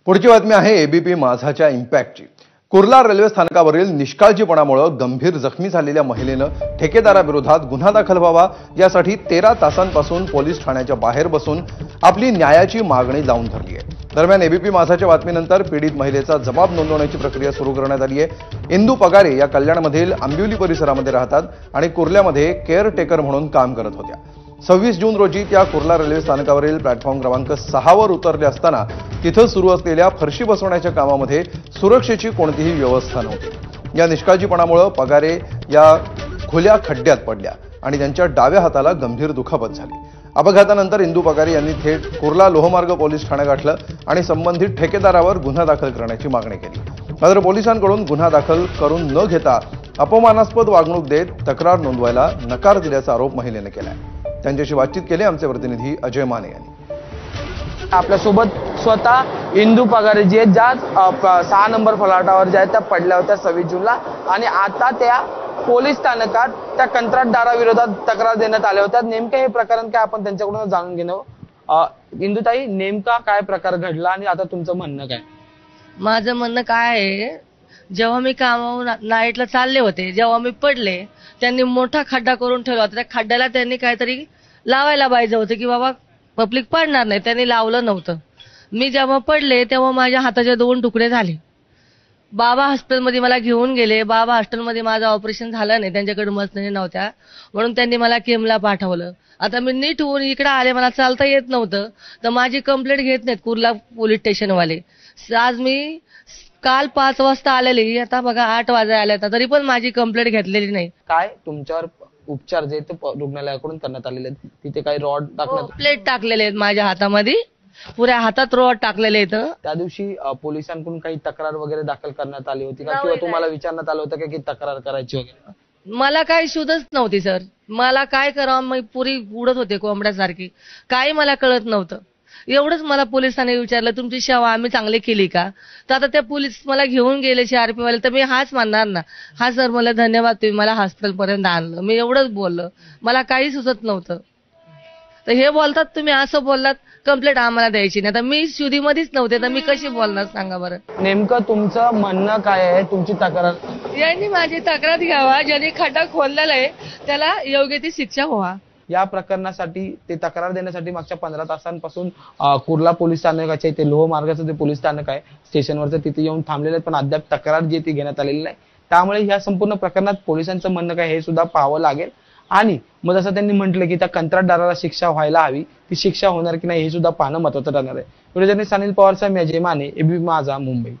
पुढची बातमी आहे एबीपी माझाच्या इम्पॅक्टची। कुर्ला रेल्वे स्थानकावरील निष्काळजीपणामुळे गंभीर जखमी झालेल्या महिलेनं ठेकेदाराविरोधात गुन्हा दाखल व्हावा यासाठी 13 तासांपासून पोलीस ठाण्याच्या बाहेर बसून आपली न्यायाची मागणी लावून धरली आहे। दरम्यान एबीपी माझाच्या बातमीनंतर पीडित महिलेचा जबाब नोंदवण्याची प्रक्रिया सुरू करण्यात आली आहे। इंदू पगारे या कल्याणमधील आंबिवली परिसरामध्ये राहतात आणि कुर्ल्यामध्ये केअर टेकर म्हणून काम करत होत्या। 26 जून रोजी त्या कुर्ला रेल्वे स्थानकावरील प्लॅटफॉर्म क्रमांक 6 वर उतरले असताना तिथं सुरू असलेल्या फरशी बसवण्याच्या कामामध्ये सुरक्षेची कोणतीही व्यवस्था नव्हती। या निष्काळजीपणामुळे पगारे या खुल्या खड्ड्यात पडल्या आणि त्यांच्या डाव्या हाताला गंभीर दुखापत झाली। अपघातानंतर इंदू पगारे यांनी थेट कुर्ला लोहमार्ग पोलीस ठाणे गाठलं आणि संबंधित ठेकेदारावर गुन्हा दाखल करण्याची मागणी केली। मात्र पोलिसांकडून गुन्हा दाखल करून न घेता अपमानास्पद वागणूक देत तक्रार नोंदवायला नकार दिल्याचा आरोप महिलेने केलाय। त्यांच्याशी बातचीत केली आमचे प्रतिनिधी अजय माने यांनी। आपल्या सोबत स्वतः इंदू पगारे जे ज्या 6 नंबर फलाटावर ज्या त्या पडल्या होत्या 26 जूनला आणि आता त्या पोलीस स्थानकात त्या कंत्राटदाराविरोधात तक्रार देण्यात आल्या होत्या। नेमके हे प्रकरण काय आपण त्यांच्याकडून जाणून घेणार। इंदूताई, नेमका काय प्रकार घडला आणि आता तुमचं म्हणणं काय? माझं म्हणणं काय आहे, जेव्हा मी कामावरून नाईटला चालले होते, जेव्हा मी पडले, त्यांनी मोठा खड्डा करून ठेवला होता। त्या खड्ड्याला त्यांनी काहीतरी लावायला पाहिजे होतं की बाबा पब्लिक पडणार नाही, त्यांनी लावलं नव्हतं। मी जेव्हा पडले तेव्हा माझ्या हाताचे 2 तुकडे झाले। बाबा हॉस्पिटलमध्ये मला घेऊन गेले। बाबा हॉस्पिटलमध्ये माझं ऑपरेशन झालं नाही, त्यांच्याकडे मशीनरी नव्हत्या म्हणून त्यांनी मला केमला पाठवलं। आता मी नीट होऊन इकडे आले, मला चालता येत नव्हतं, तर माझी कंप्लेंट घेत नाहीत कुर्ला पोलीस स्टेशनवाले। आज मी काल 5 वाजता आलेली, आता बघा 8 वाजता आल्या, तरी पण माझी कंप्लेंट घेतलेली नाही। काय तुमच्यावर उपचार जे ते रुग्णालयाकडून करण्यात आलेले आहेत, तिथे काही रॉड टाकण्यात प्लेट टाकलेले आहेत माझ्या हातामध्ये, पुऱ्या हातात रॉड टाकलेले आहेत। त्या दिवशी पोलिसांकडून काही तक्रार वगैरे दाखल करण्यात आली होती का, किंवा तुम्हाला विचारण्यात आलं होतं की तक्रार करायची वगैरे? मला काही शोधच नव्हती सर, मला काय करावं, मी पुरी उडत होते कोंबड्यासारखी, काही मला कळत नव्हतं। एवढंच मला पोलिसांनी विचारलं, तुमची सेवा आम्ही चांगली केली का? तर आता त्या पोलीस मला घेऊन गेले CRP वाले, तर मी हाच म्हणणार ना, हा सर मला धन्यवाद, तुम्ही मला हॉस्पिटल पर्यंत आणलं, मी एवढंच बोललं, मला काही सुचत नव्हतं। तर हे बोलतात तुम्ही असं बोललात, कंप्लेंट आम्हाला द्यायची नाही, तर मी शुद्धीमध्येच नव्हते, तर मी कशी बोलणार सांगा बरं? नेमकं तुमचं म्हणणं काय आहे, तुमची तक्रार? यांनी माझी तक्रार घ्यावा, ज्यांनी खड्डा खोदलेला आहे त्याला योग्य ती शिक्षा व्हावा। या प्रकरणासाठी ते तक्रार देण्यासाठी मागच्या 15 तासांपासून कुर्ला पोलीस स्थानकाचे ते लोहमार्गाचं जे पोलीस स्थानक आहे स्टेशनवरचं, तिथे येऊन थांबलेले आहेत, पण अद्याप तक्रार जी ती घेण्यात आलेली नाही। त्यामुळे या संपूर्ण प्रकरणात पोलिसांचं म्हणणं काय हे सुद्धा पाहावं लागेल। आणि मग जसं त्यांनी म्हटलं की त्या कंत्राटदाराला शिक्षा व्हायला हवी, ती शिक्षा होणार की नाही हे सुद्धा पाहणं महत्त्वाचं ठरणार आहे। व्हिडिओ जर्नलिस्ट अनिल पवारचा मी अजय माने, एबीपी माझा, मुंबई।